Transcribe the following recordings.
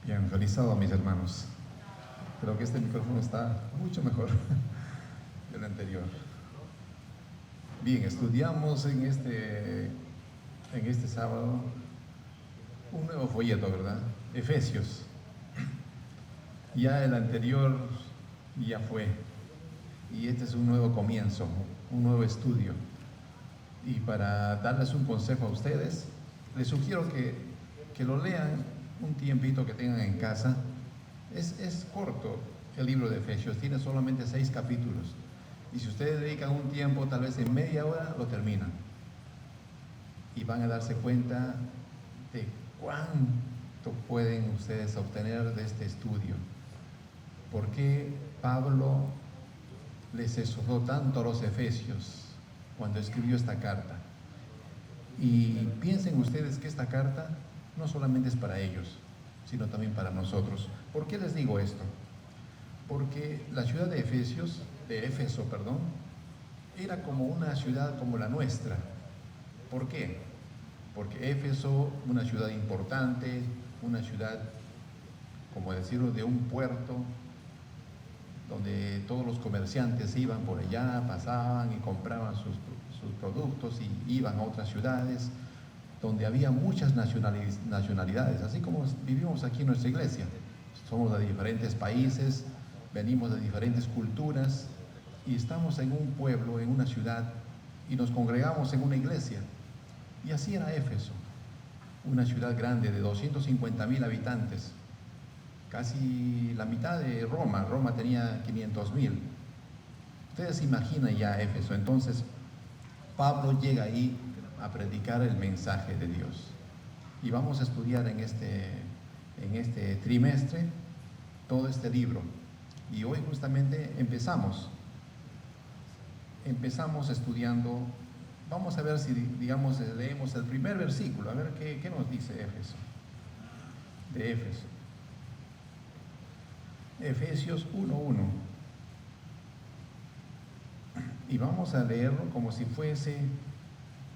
Bien, feliz sábado, mis hermanos. Creo que este micrófono está mucho mejor que el anterior. Bien, estudiamos en este sábado un nuevo folleto, ¿verdad? Efesios. Ya el anterior ya fue. Y este es un nuevo comienzo, un nuevo estudio. Y para darles un consejo a ustedes, les sugiero que lo lean un tiempito que tengan en casa. Es corto el libro de Efesios, tiene solamente 6 capítulos. Y si ustedes dedican un tiempo, tal vez en media hora, lo terminan. Y van a darse cuenta de cuánto pueden ustedes obtener de este estudio. ¿Por qué Pablo les exhortó tanto a los efesios cuando escribió esta carta? Y piensen ustedes que esta carta no solamente es para ellos, sino también para nosotros. ¿Por qué les digo esto? Porque la ciudad de Éfeso, era como una ciudad como la nuestra. ¿Por qué? Porque Éfeso, una ciudad importante, una ciudad, como decirlo, de un puerto, donde todos los comerciantes iban por allá, pasaban y compraban sus productos y iban a otras ciudades, donde había muchas nacionalidades, así como vivimos aquí en nuestra iglesia. Somos de diferentes países, venimos de diferentes culturas y estamos en un pueblo, en una ciudad, y nos congregamos en una iglesia. Y así era Éfeso, una ciudad grande de 250,000 habitantes, casi la mitad de Roma. Roma tenía 500,000. Ustedes imaginan ya Éfeso. Entonces Pablo llega ahí a predicar el mensaje de Dios. Y vamos a estudiar en este trimestre todo este libro. Y hoy justamente empezamos estudiando. Vamos a ver si, digamos, leemos el primer versículo, a ver qué nos dice Éfeso. De Éfeso. Efesios 1:1. Y vamos a leerlo como si fuese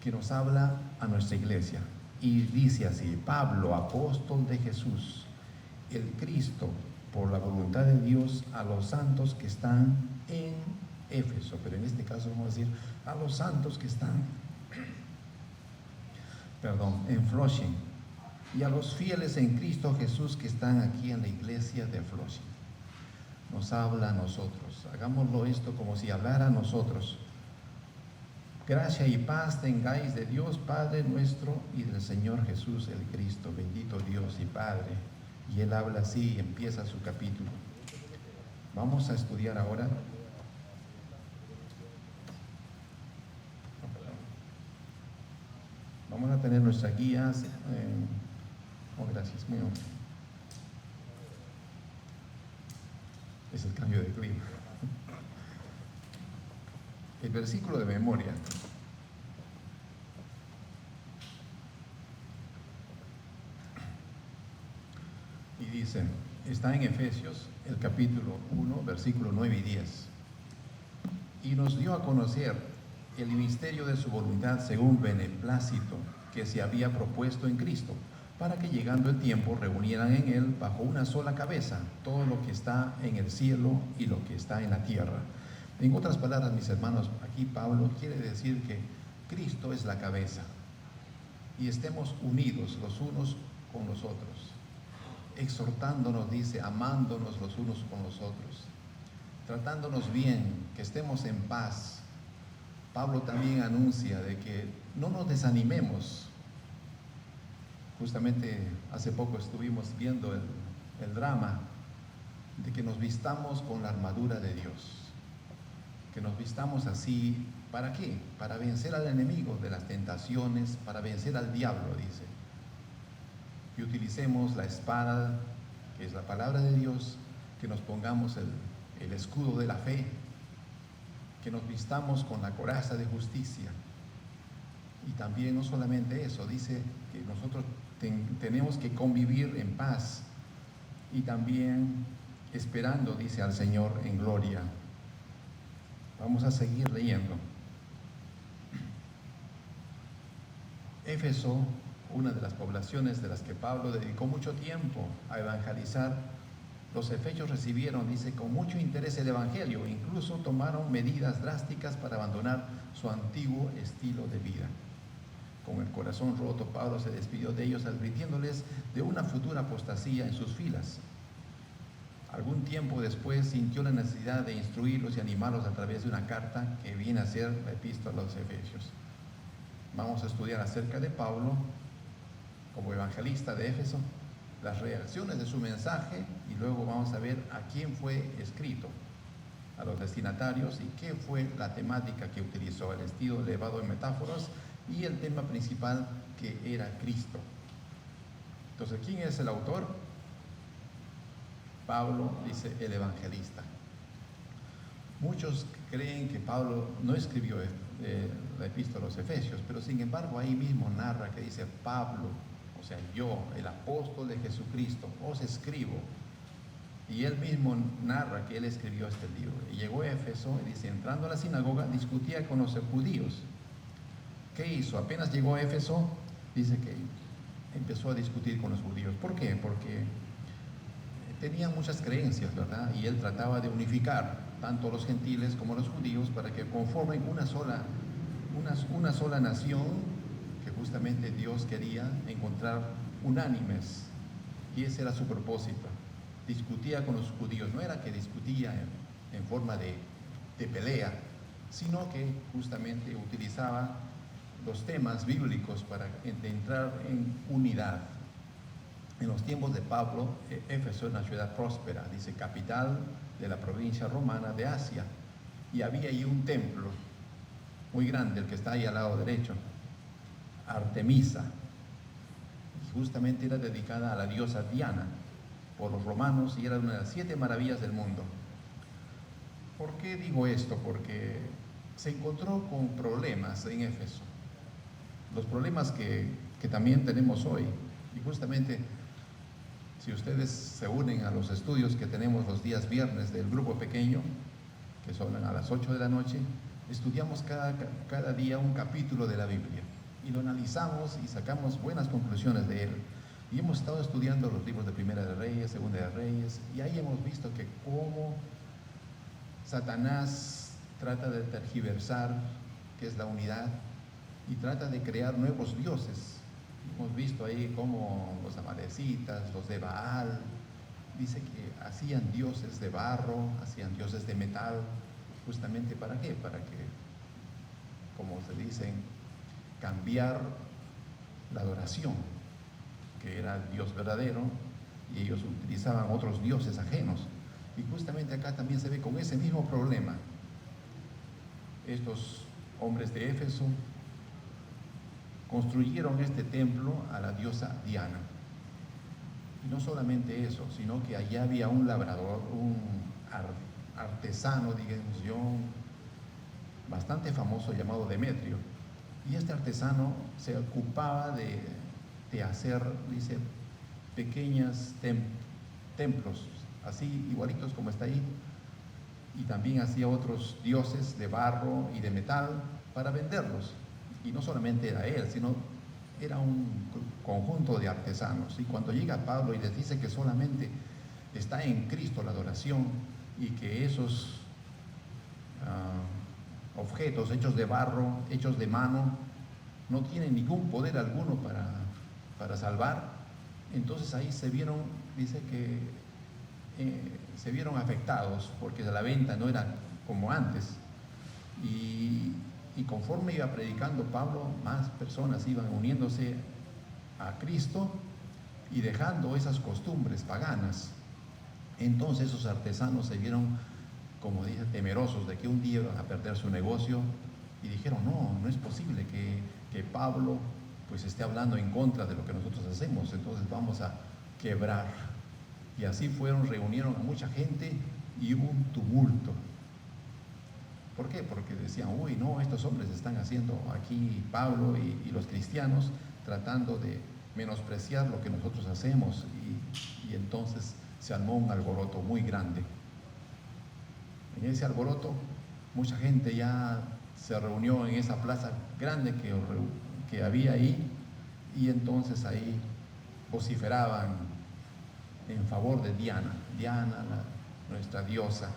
que nos habla a nuestra iglesia. Y dice así: Pablo, apóstol de Jesús, el Cristo, por la voluntad de Dios, a los santos que están en Éfeso. Pero en este caso vamos a decir a los santos que están en Flushing, y a los fieles en Cristo Jesús que están aquí en la iglesia de Flushing. Nos habla a nosotros. Hagámoslo esto como si hablara a nosotros. Gracia y paz tengáis de Dios Padre nuestro y del Señor Jesús el Cristo. Bendito Dios y Padre. Y él habla así y empieza su capítulo. Vamos a estudiar ahora. Vamos a tener nuestras guías. Gracias, muy bien. Es el cambio de clima. El versículo de memoria. Y dice, está en Efesios, el capítulo 1, versículo 9 y 10. Y nos dio a conocer el misterio de su voluntad según beneplácito que se había propuesto en Cristo, para que llegando el tiempo reunieran en él bajo una sola cabeza todo lo que está en el cielo y lo que está en la tierra. En otras palabras, mis hermanos, aquí Pablo quiere decir que Cristo es la cabeza y estemos unidos los unos con los otros, exhortándonos, dice, amándonos los unos con los otros, tratándonos bien, que estemos en paz. Pablo también anuncia de que no nos desanimemos. Justamente hace poco estuvimos viendo el drama de que nos vistamos con la armadura de Dios. Que nos vistamos así, ¿para qué? Para vencer al enemigo de las tentaciones, para vencer al diablo, dice. Que utilicemos la espada, que es la palabra de Dios, que nos pongamos el escudo de la fe, que nos vistamos con la coraza de justicia. Y también no solamente eso, dice que nosotros tenemos que convivir en paz y también esperando, dice, al Señor en gloria. Vamos a seguir leyendo. Éfeso una de las poblaciones de las que Pablo dedicó mucho tiempo a evangelizar. Los efesios recibieron, dice, con mucho interés el evangelio, incluso tomaron medidas drásticas para abandonar su antiguo estilo de vida. Con el corazón roto, Pablo se despidió de ellos advirtiéndoles de una futura apostasía en sus filas. Algún tiempo después sintió la necesidad de instruirlos y animarlos a través de una carta que viene a ser la epístola a los Efesios. Vamos a estudiar acerca de Pablo como evangelista de Éfeso, las reacciones de su mensaje, y luego vamos a ver a quién fue escrito, a los destinatarios, y qué fue la temática que utilizó, el estilo elevado de metáforas y el tema principal, que era Cristo. Entonces, ¿quién es el autor? Pablo, dice, el evangelista. Muchos creen que Pablo no escribió la epístola a los Efesios, pero sin embargo ahí mismo narra que dice: Pablo, o sea, yo, el apóstol de Jesucristo, os escribo. Y él mismo narra que él escribió este libro. Y llegó a Éfeso y dice, entrando a la sinagoga, discutía con los judíos. ¿Qué hizo? Apenas llegó a Éfeso, dice que empezó a discutir con los judíos. ¿Por qué? Porque tenían muchas creencias, ¿verdad? Y él trataba de unificar tanto los gentiles como los judíos para que conformen una sola nación, que justamente Dios quería encontrar unánimes. Y ese era su propósito. Discutía con los judíos, no era que discutía en forma de pelea, sino que justamente utilizaba los temas bíblicos para entrar en unidad. En los tiempos de Pablo, Éfeso era una ciudad próspera, dice, capital de la provincia romana de Asia, y había ahí un templo muy grande, el que está ahí al lado derecho, Artemisa, y justamente era dedicada a la diosa Diana por los romanos, y era una de las 7 maravillas del mundo. ¿Por qué digo esto? Porque se encontró con problemas en Éfeso, los problemas que también tenemos hoy. Y justamente, si ustedes se unen a los estudios que tenemos los días viernes del grupo pequeño, que son a las 8 de la noche, estudiamos cada día un capítulo de la Biblia y lo analizamos y sacamos buenas conclusiones de él. Y hemos estado estudiando los libros de Primera de Reyes, Segunda de Reyes, y ahí hemos visto que cómo Satanás trata de tergiversar qué es la unidad y trata de crear nuevos dioses. Hemos visto ahí cómo los amalecitas, los de Baal, dice que hacían dioses de barro, hacían dioses de metal, justamente ¿para qué? Para que, como se dice, cambiar la adoración, que era el Dios verdadero, y ellos utilizaban otros dioses ajenos. Y justamente acá también se ve con ese mismo problema. Estos hombres de Éfeso construyeron este templo a la diosa Diana. Y no solamente eso, sino que allá había un labrador, un artesano, digamos yo, bastante famoso, llamado Demetrio. Y este artesano se ocupaba de hacer, dice, pequeños templos, así igualitos como está ahí. Y también hacía otros dioses de barro y de metal para venderlos. Y no solamente era él, sino era un conjunto de artesanos. Y cuando llega Pablo y les dice que solamente está en Cristo la adoración, y que esos objetos hechos de barro, hechos de mano, no tienen ningún poder alguno para salvar, entonces ahí se vieron, dice que se vieron afectados, porque la venta no era como antes. Y conforme iba predicando Pablo, más personas iban uniéndose a Cristo y dejando esas costumbres paganas. Entonces esos artesanos se vieron, como dije, temerosos de que un día iban a perder su negocio, y dijeron, no es posible que Pablo pues esté hablando en contra de lo que nosotros hacemos, entonces vamos a quebrar. Y así reunieron a mucha gente y hubo un tumulto. ¿Por qué? Porque decían, uy, no, estos hombres están haciendo aquí, Pablo y los cristianos, tratando de menospreciar lo que nosotros hacemos, y entonces se armó un alboroto muy grande. En ese alboroto, mucha gente ya se reunió en esa plaza grande que había ahí, y entonces ahí vociferaban en favor de Diana, nuestra diosa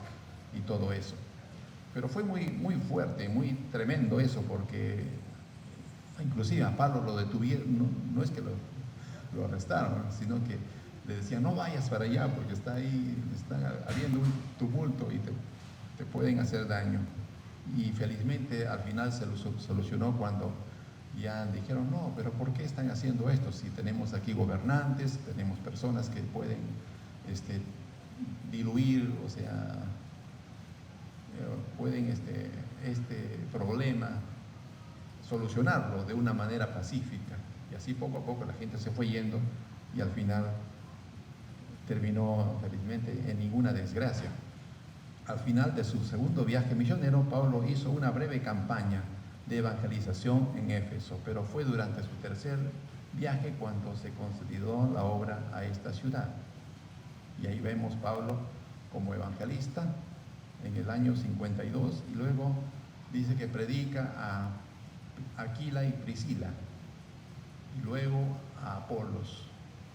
y todo eso. Pero fue muy, muy fuerte, muy tremendo eso, porque inclusive a Pablo lo detuvieron, no es que lo arrestaron, sino que le decían, no vayas para allá porque está habiendo un tumulto y te pueden hacer daño. Y felizmente al final se lo solucionó cuando ya dijeron, no, pero ¿por qué están haciendo esto? Si tenemos aquí gobernantes, tenemos personas que pueden diluir, o sea, pueden este problema solucionarlo de una manera pacífica. Y así poco a poco la gente se fue yendo y al final terminó felizmente en ninguna desgracia. Al final de su segundo viaje misionero, Pablo hizo una breve campaña de evangelización en Éfeso, pero fue durante su tercer viaje cuando se consolidó la obra a esta ciudad. Y ahí vemos Pablo como evangelista en el año 52 y luego dice que predica a Aquila y Priscila y luego a Apolos.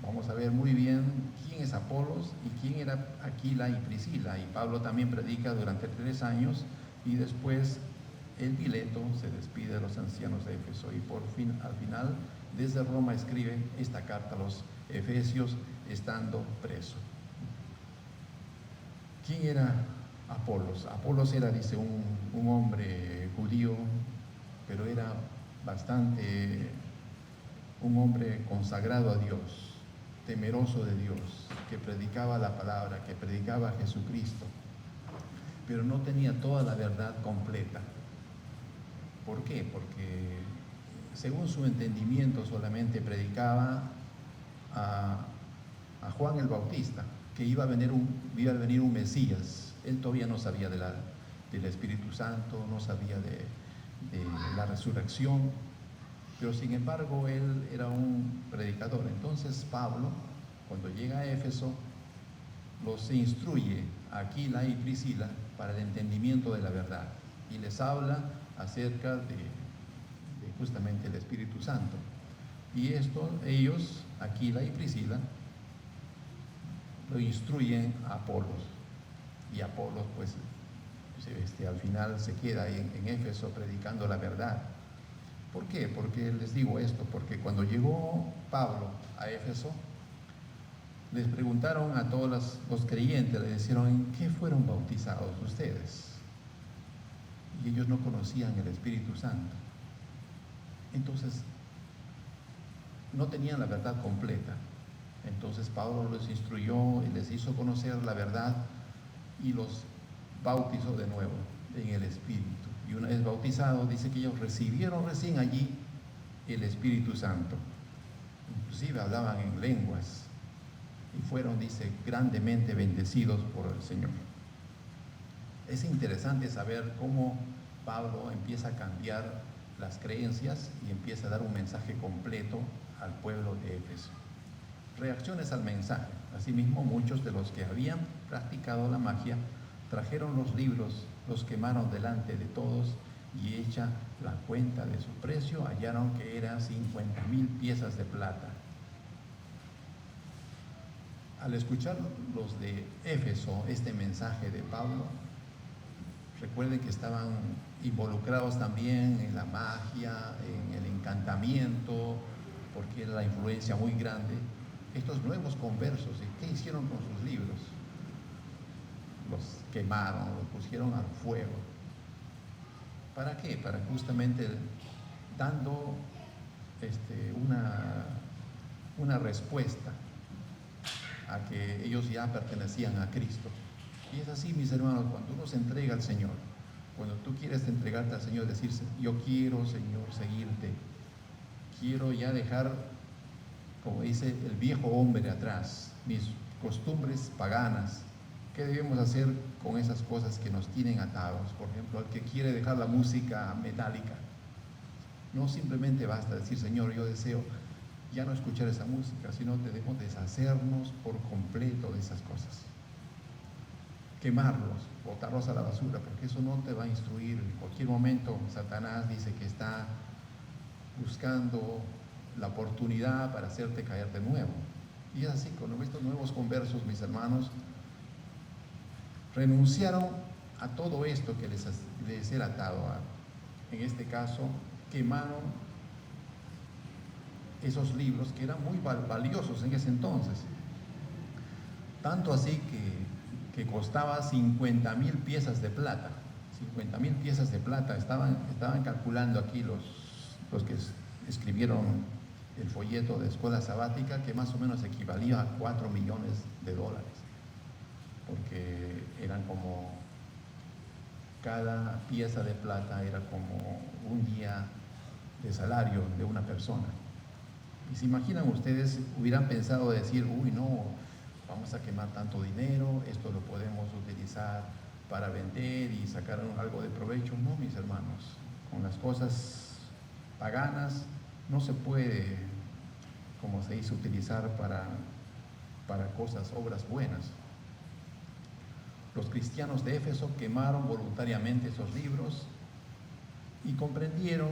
Vamos a ver muy bien quién es Apolos y quién era Aquila y Priscila. Y Pablo también predica durante 3 años y después el Mileto se despide de los ancianos de Éfeso y al final desde Roma escribe esta carta a los efesios estando preso. ¿Quién era Apolos? Apolos era, dice, un hombre judío, pero era un hombre consagrado a Dios, temeroso de Dios, que predicaba la palabra, que predicaba a Jesucristo, pero no tenía toda la verdad completa. ¿Por qué? Porque según su entendimiento solamente predicaba a Juan el Bautista, que iba a venir un Mesías. Él todavía no sabía del Espíritu Santo, no sabía de la resurrección, pero sin embargo él era un predicador. Entonces Pablo, cuando llega a Éfeso, los instruye a Aquila y Priscila para el entendimiento de la verdad y les habla acerca de justamente el Espíritu Santo. Y ellos, Aquila y Priscila, lo instruyen a Apolos, y Apolos pues al final se queda en Éfeso predicando la verdad. ¿Por qué? Porque les digo esto, porque cuando llegó Pablo a Éfeso, les preguntaron a todos los creyentes, les dijeron, ¿en qué fueron bautizados ustedes? Y ellos no conocían el Espíritu Santo. Entonces, no tenían la verdad completa. Entonces Pablo los instruyó y les hizo conocer la verdad y los bautizó de nuevo en el Espíritu. Y una vez bautizados, dice que ellos recibieron recién allí el Espíritu Santo. Inclusive hablaban en lenguas y fueron, dice, grandemente bendecidos por el Señor. Es interesante saber cómo Pablo empieza a cambiar las creencias y empieza a dar un mensaje completo al pueblo de Éfeso. Reacciones al mensaje. Asimismo, muchos de los que habían practicado la magia trajeron los libros, los quemaron delante de todos y hecha la cuenta de su precio, hallaron que eran 50,000 piezas de plata. Al escuchar los de Éfeso este mensaje de Pablo, recuerden que estaban involucrados también en la magia, en el encantamiento, porque era la influencia muy grande. Estos nuevos conversos, ¿qué hicieron con sus libros? Los quemaron, los pusieron al fuego. ¿Para qué? Para justamente dando una respuesta a que ellos ya pertenecían a Cristo. Y es así, mis hermanos, cuando uno se entrega al Señor, cuando tú quieres entregarte al Señor, decirse, yo quiero, Señor, seguirte, quiero ya dejar, como dice, el viejo hombre atrás, mis costumbres paganas. ¿Qué debemos hacer con esas cosas que nos tienen atados? Por ejemplo, el que quiere dejar la música metálica, no simplemente basta decir, Señor, yo deseo ya no escuchar esa música, sino debemos deshacernos por completo de esas cosas. Quemarlos, botarlos a la basura, porque eso no te va a instruir. En cualquier momento Satanás dice que está buscando la oportunidad para hacerte caer de nuevo. Y es así, con estos nuevos conversos, mis hermanos, renunciaron a todo esto que les era atado. En este caso, quemaron esos libros que eran muy valiosos en ese entonces. Tanto así que costaba 50.000 piezas de plata. 50.000 piezas de plata. Estaban calculando aquí los que escribieron el folleto de escuela sabática, que más o menos equivalía a 4 millones de dólares. Porque eran como, cada pieza de plata era como un día de salario de una persona. Y se imaginan ustedes, hubieran pensado decir, uy, no, vamos a quemar tanto dinero, esto lo podemos utilizar para vender y sacar algo de provecho. No, mis hermanos, con las cosas paganas no se puede, como se dice, utilizar para cosas, obras buenas. Los cristianos de Éfeso quemaron voluntariamente esos libros y comprendieron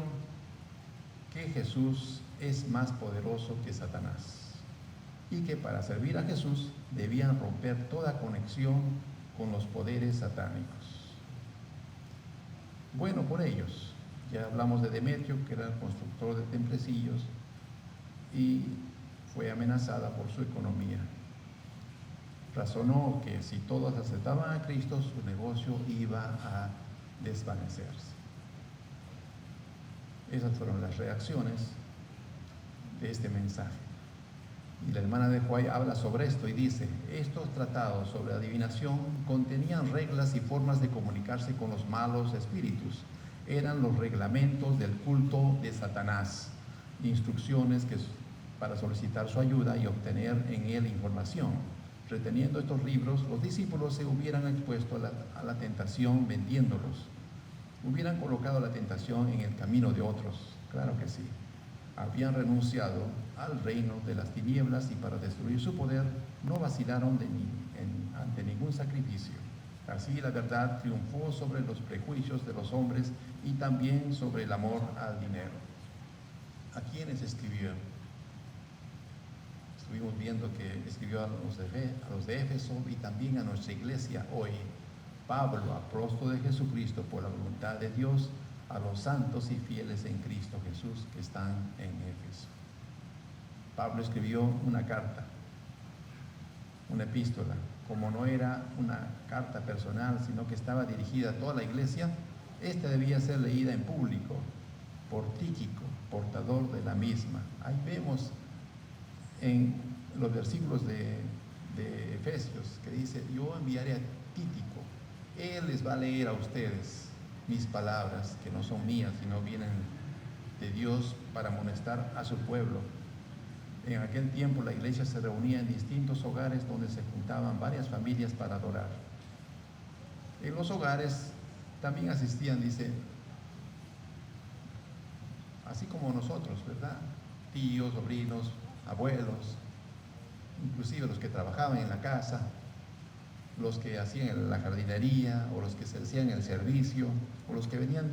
que Jesús es más poderoso que Satanás y que para servir a Jesús debían romper toda conexión con los poderes satánicos. Bueno, por ellos. Ya hablamos de Demetrio, que era el constructor de templecillos y fue amenazada por su economía. Razonó que si todos aceptaban a Cristo, su negocio iba a desvanecerse. Esas fueron las reacciones de este mensaje. Y la hermana de Huay habla sobre esto y dice, estos tratados sobre adivinación contenían reglas y formas de comunicarse con los malos espíritus. Eran los reglamentos del culto de Satanás, instrucciones para solicitar su ayuda y obtener en él información. Reteniendo estos libros, los discípulos se hubieran expuesto a la tentación vendiéndolos. Hubieran colocado la tentación en el camino de otros, claro que sí. Habían renunciado al reino de las tinieblas y para destruir su poder no vacilaron ante ningún sacrificio. Así la verdad triunfó sobre los prejuicios de los hombres y también sobre el amor al dinero. ¿A quiénes escribió? Estuvimos viendo que escribió a los de Éfeso y también a nuestra iglesia hoy. Pablo, apóstol de Jesucristo por la voluntad de Dios, a los santos y fieles en Cristo Jesús que están en Éfeso. Pablo escribió una carta, una epístola. Como no era una carta personal, sino que estaba dirigida a toda la iglesia, esta debía ser leída en público por Tíquico, portador de la misma. Ahí vemos en los versículos de Efesios que dice, yo enviaré a Tíquico, él les va a leer a ustedes mis palabras, que no son mías, sino vienen de Dios para amonestar a su pueblo. En aquel tiempo la iglesia se reunía en distintos hogares donde se juntaban varias familias para adorar. En los hogares también asistían, dice, así como nosotros, ¿verdad? Tíos, sobrinos, abuelos, inclusive los que trabajaban en la casa, los que hacían la jardinería, o los que se hacían el servicio, o los que venían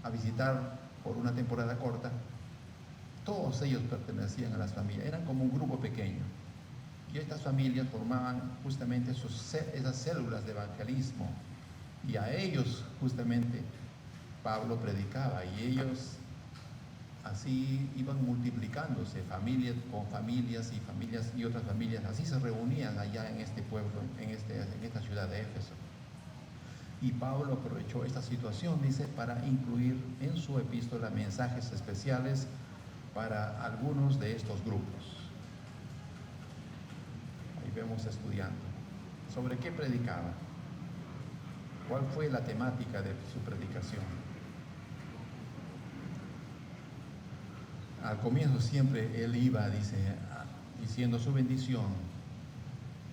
a visitar por una temporada corta. Todos ellos pertenecían a las familias, eran como un grupo pequeño. Y estas familias formaban justamente esas células de evangelismo. Y a ellos justamente Pablo predicaba, y ellos así iban multiplicándose, familias con familias y otras familias, así se reunían allá en este pueblo, en esta ciudad de Éfeso. Y Pablo aprovechó esta situación, dice, para incluir en su epístola mensajes especiales para algunos de estos grupos. Ahí vemos estudiando. ¿Sobre qué predicaba? ¿Cuál fue la temática de su predicación? Al comienzo siempre él iba, dice, diciendo su bendición.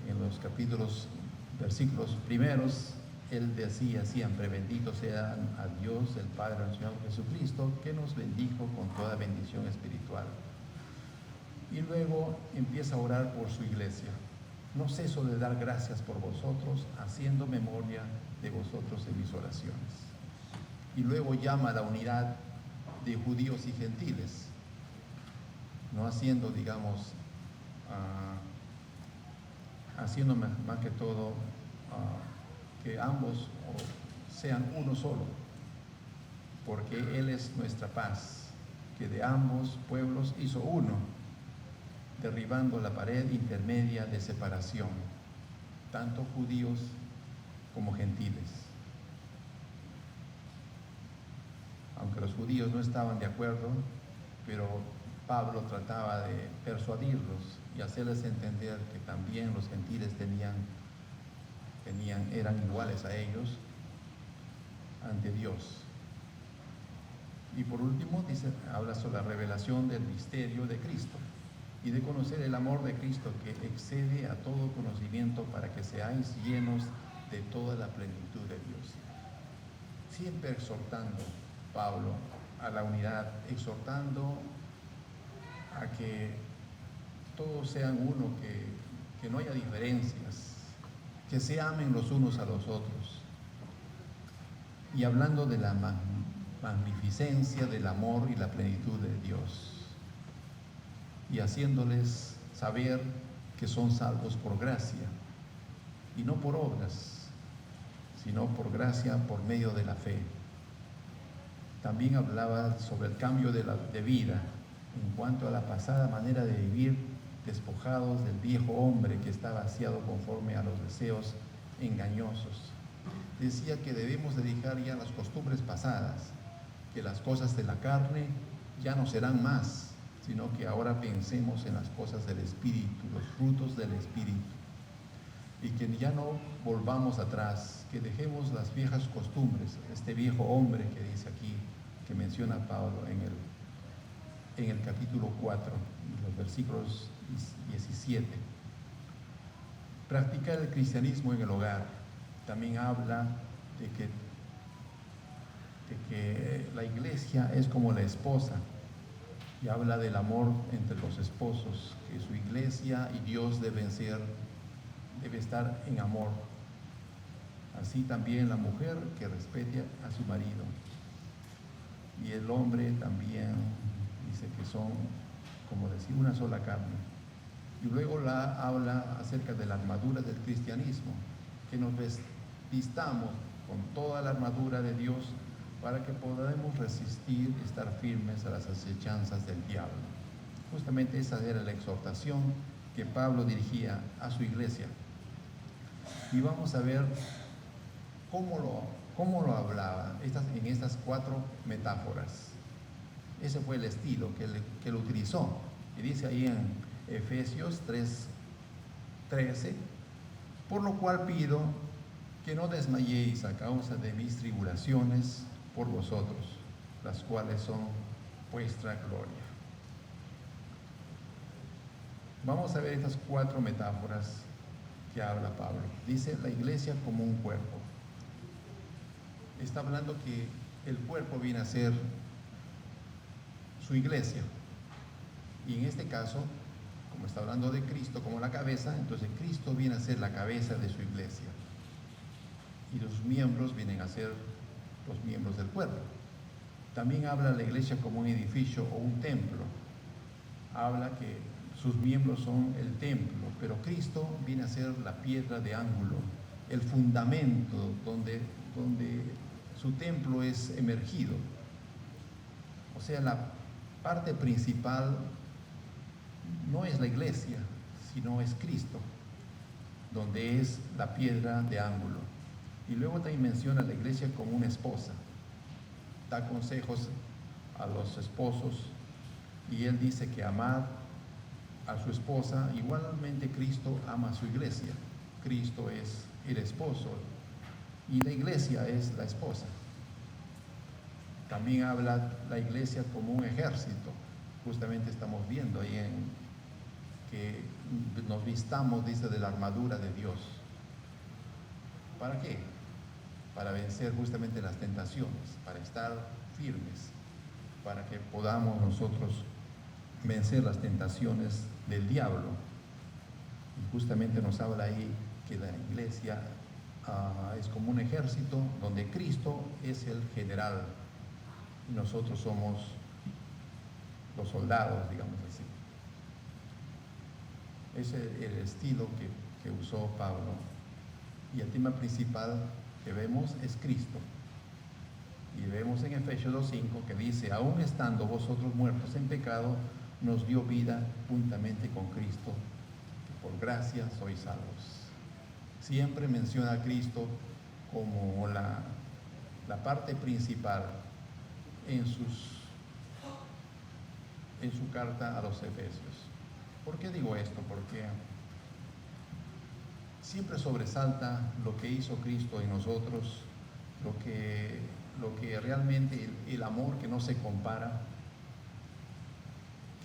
En los versículos primeros, él decía siempre, bendito sea a Dios, el Padre del Señor Jesucristo, que nos bendijo con toda bendición espiritual. Y luego empieza a orar por su iglesia. No ceso de dar gracias por vosotros, haciendo memoria de vosotros en mis oraciones. Y luego llama a la unidad de judíos y gentiles. no haciendo, digamos, haciendo más que todo que ambos sean uno solo, porque Él es nuestra paz, que de ambos pueblos hizo uno, derribando la pared intermedia de separación, tanto judíos como gentiles. Aunque los judíos no estaban de acuerdo, pero Pablo trataba de persuadirlos y hacerles entender que también los gentiles eran iguales a ellos ante Dios. Y por último habla sobre la revelación del misterio de Cristo y de conocer el amor de Cristo que excede a todo conocimiento, para que seáis llenos de toda la plenitud de Dios. Siempre exhortando Pablo a la unidad, exhortando a que todos sean uno, que no haya diferencias, que se amen los unos a los otros. Y hablando de la magnificencia del amor y la plenitud de Dios, y haciéndoles saber que son salvos por gracia, y no por obras, sino por gracia, por medio de la fe. También hablaba sobre el cambio de vida en cuanto a la pasada manera de vivir, despojados del viejo hombre que está vaciado conforme a los deseos engañosos. Decía que debemos dedicar ya las costumbres pasadas, que las cosas de la carne ya no serán más, sino que ahora pensemos en las cosas del Espíritu, los frutos del Espíritu, y que ya no volvamos atrás, que dejemos las viejas costumbres, este viejo hombre que dice aquí, que menciona Pablo en el capítulo 4, los versículos 17. Practicar el cristianismo en el hogar. También habla de que la iglesia es como la esposa, y habla del amor entre los esposos, que su iglesia y Dios debe estar en amor. Así también la mujer, que respete a su marido, y el hombre también dice que son, como decir, una sola carne. Y luego habla acerca de la armadura del cristianismo, que nos vistamos con toda la armadura de Dios para que podamos resistir y estar firmes a las acechanzas del diablo. Justamente esa era la exhortación que Pablo dirigía a su iglesia. Y vamos a ver cómo lo hablaba en estas 4 metáforas. Ese fue el estilo que lo utilizó. Y dice ahí en Efesios 3:13, por lo cual pido que no desmayéis a causa de mis tribulaciones por vosotros, las cuales son vuestra gloria. Vamos a ver estas 4 metáforas que habla Pablo. Dice la iglesia como un cuerpo. Está hablando que el cuerpo viene a ser su iglesia. Y en este caso, como está hablando de Cristo como la cabeza, entonces Cristo viene a ser la cabeza de su iglesia. Y los miembros vienen a ser los miembros del cuerpo. También habla la iglesia como un edificio o un templo. Habla que sus miembros son el templo, pero Cristo viene a ser la piedra de ángulo, el fundamento donde su templo es emergido. O sea, la parte principal no es la iglesia, sino es Cristo, donde es la piedra de ángulo. Y luego también menciona a la iglesia como una esposa. Da consejos a los esposos y él dice que amar a su esposa, igualmente Cristo ama a su iglesia. Cristo es el esposo y la iglesia es la esposa. También habla la iglesia como un ejército. Justamente estamos viendo ahí que nos vistamos, dice, de la armadura de Dios. ¿Para qué? Para vencer justamente las tentaciones, para estar firmes, para que podamos nosotros vencer las tentaciones del diablo. Y justamente nos habla ahí que la iglesia es como un ejército donde Cristo es el general y nosotros somos los soldados, digamos así. Es el estilo que usó Pablo. Y el tema principal que vemos es Cristo. Y vemos en Efesios 2:5 que dice, aún estando vosotros muertos en pecado, nos dio vida juntamente con Cristo, que por gracia sois salvos. Siempre menciona a Cristo como la parte principal en su carta a los Efesios. ¿Por qué digo esto? Porque siempre sobresalta lo que hizo Cristo en nosotros, lo que realmente el amor que no se compara,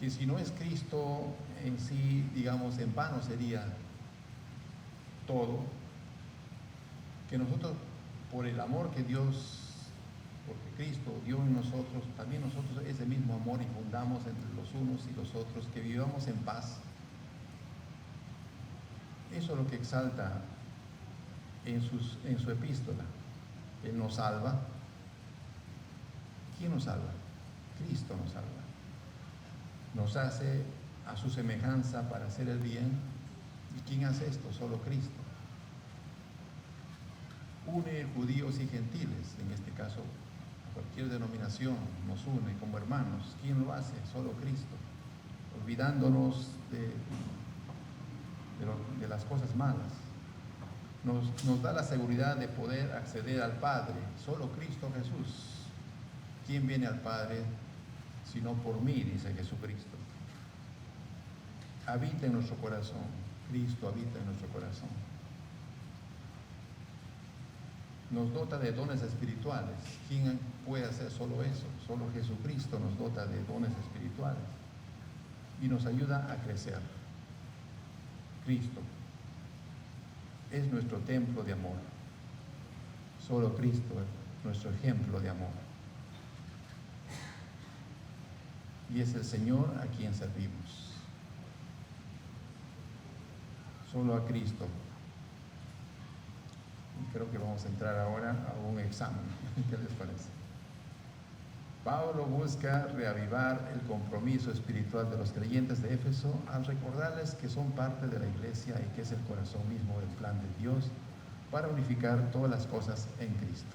que si no es Cristo en sí, digamos, en vano sería todo, que nosotros, por el amor que Dios, porque Cristo dio en nosotros, también nosotros ese mismo amor infundamos entre los unos y los otros, que vivamos en paz. Eso es lo que exalta en su epístola. Él nos salva. ¿Quién nos salva? Cristo nos salva. Nos hace a su semejanza para hacer el bien. ¿Y quién hace esto? Solo Cristo. Une judíos y gentiles, en este caso cualquier denominación nos une como hermanos. ¿Quién lo hace? Solo Cristo. Olvidándonos de las cosas malas. Nos da la seguridad de poder acceder al Padre. Solo Cristo Jesús. ¿Quién viene al Padre sino por mí? Dice Jesucristo. Habita en nuestro corazón. Cristo habita en nuestro corazón. Nos dota de dones espirituales. ¿Quién puede hacer solo eso? Solo Jesucristo nos dota de dones espirituales y nos ayuda a crecer. Cristo es nuestro templo de amor. Solo Cristo es nuestro ejemplo de amor. Y es el Señor a quien servimos. Solo a Cristo. Y creo que vamos a entrar ahora a un examen. ¿Qué les parece? Pablo busca reavivar el compromiso espiritual de los creyentes de Éfeso al recordarles que son parte de la iglesia y que es el corazón mismo del plan de Dios para unificar todas las cosas en Cristo.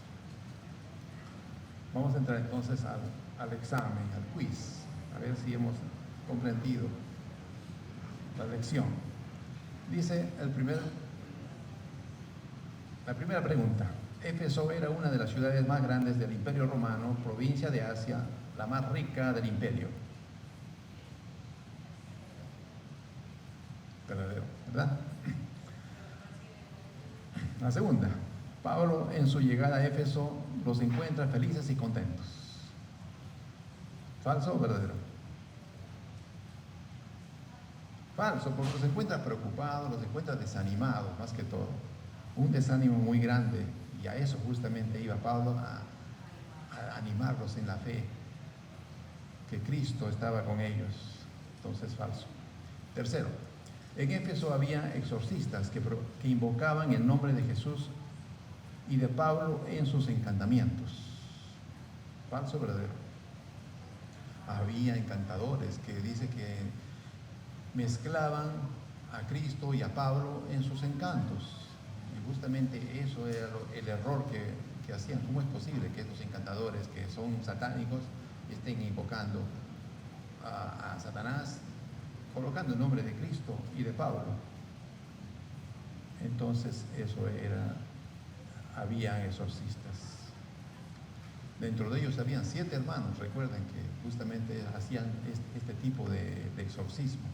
Vamos a entrar entonces al examen, al quiz, a ver si hemos comprendido la lección. Dice la primera pregunta. Éfeso era una de las ciudades más grandes del Imperio Romano, provincia de Asia, la más rica del imperio. Verdadero, ¿verdad? La segunda. Pablo en su llegada a Éfeso los encuentra felices y contentos. ¿Falso o verdadero? Falso, porque los encuentra preocupados, los encuentra desanimados, más que todo. Un desánimo muy grande. Y a eso justamente iba Pablo, a animarlos en la fe, que Cristo estaba con ellos. Entonces, falso. Tercero, en Éfeso había exorcistas que invocaban el nombre de Jesús y de Pablo en sus encantamientos. ¿Falso o verdadero? Había encantadores que dice que mezclaban a Cristo y a Pablo en sus encantos. Y justamente eso era el error que hacían. ¿Cómo es posible que estos encantadores que son satánicos estén invocando a Satanás, colocando el nombre de Cristo y de Pablo? Entonces había exorcistas. Dentro de ellos habían 7 hermanos, recuerden que justamente hacían este tipo de exorcismo.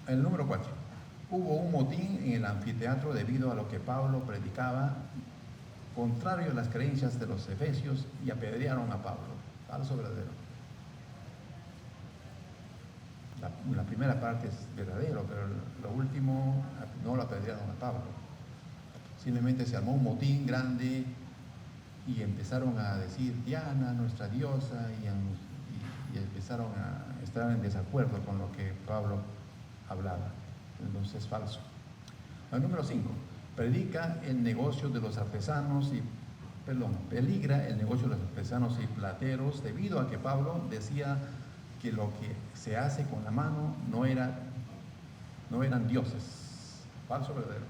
El número 4. Hubo un motín en el anfiteatro debido a lo que Pablo predicaba, contrario a las creencias de los efesios, y apedrearon a Pablo. ¿Falso o verdadero? La primera parte es verdadero, pero lo último no lo apedrearon a Pablo. Simplemente se armó un motín grande y empezaron a decir Diana, nuestra diosa, y empezaron a estar en desacuerdo con lo que Pablo hablaba. Entonces, falso. El número 5. Peligra el negocio de los artesanos y plateros debido a que Pablo decía que lo que se hace con la mano no eran dioses. ¿Falso o verdadero?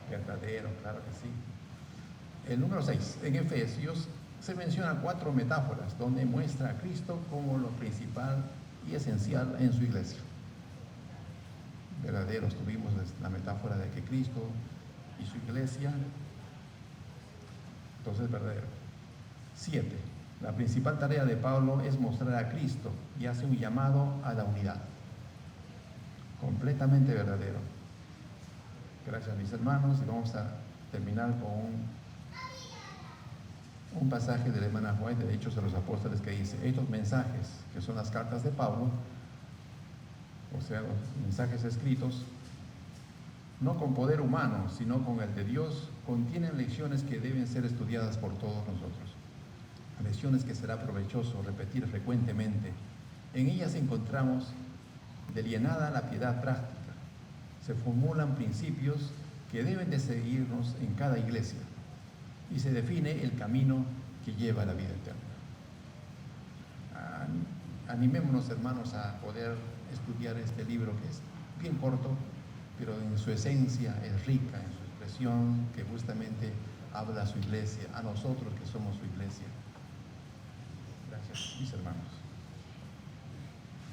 Verdadero, claro que sí. El número 6, en Efesios se mencionan 4 metáforas donde muestra a Cristo como lo principal y esencial en su iglesia. Verdaderos, tuvimos la metáfora de que Cristo y su iglesia, entonces verdadero. 7, la principal tarea de Pablo es mostrar a Cristo y hace un llamado a la unidad. Completamente verdadero. Gracias, mis hermanos, y vamos a terminar con un pasaje de la hermana White de Hechos de los Apóstoles que dice: estos mensajes, que son las cartas de Pablo, o sea, los mensajes escritos, no con poder humano, sino con el de Dios, contienen lecciones que deben ser estudiadas por todos nosotros. Lecciones que será provechoso repetir frecuentemente. En ellas encontramos delineada la piedad práctica. Se formulan principios que deben de seguirnos en cada iglesia y se define el camino que lleva a la vida eterna. Animémonos, hermanos, a poder estudiar este libro que es bien corto, pero en su esencia es rica, en su expresión, que justamente habla a su iglesia, a nosotros que somos su iglesia. Gracias, mis hermanos.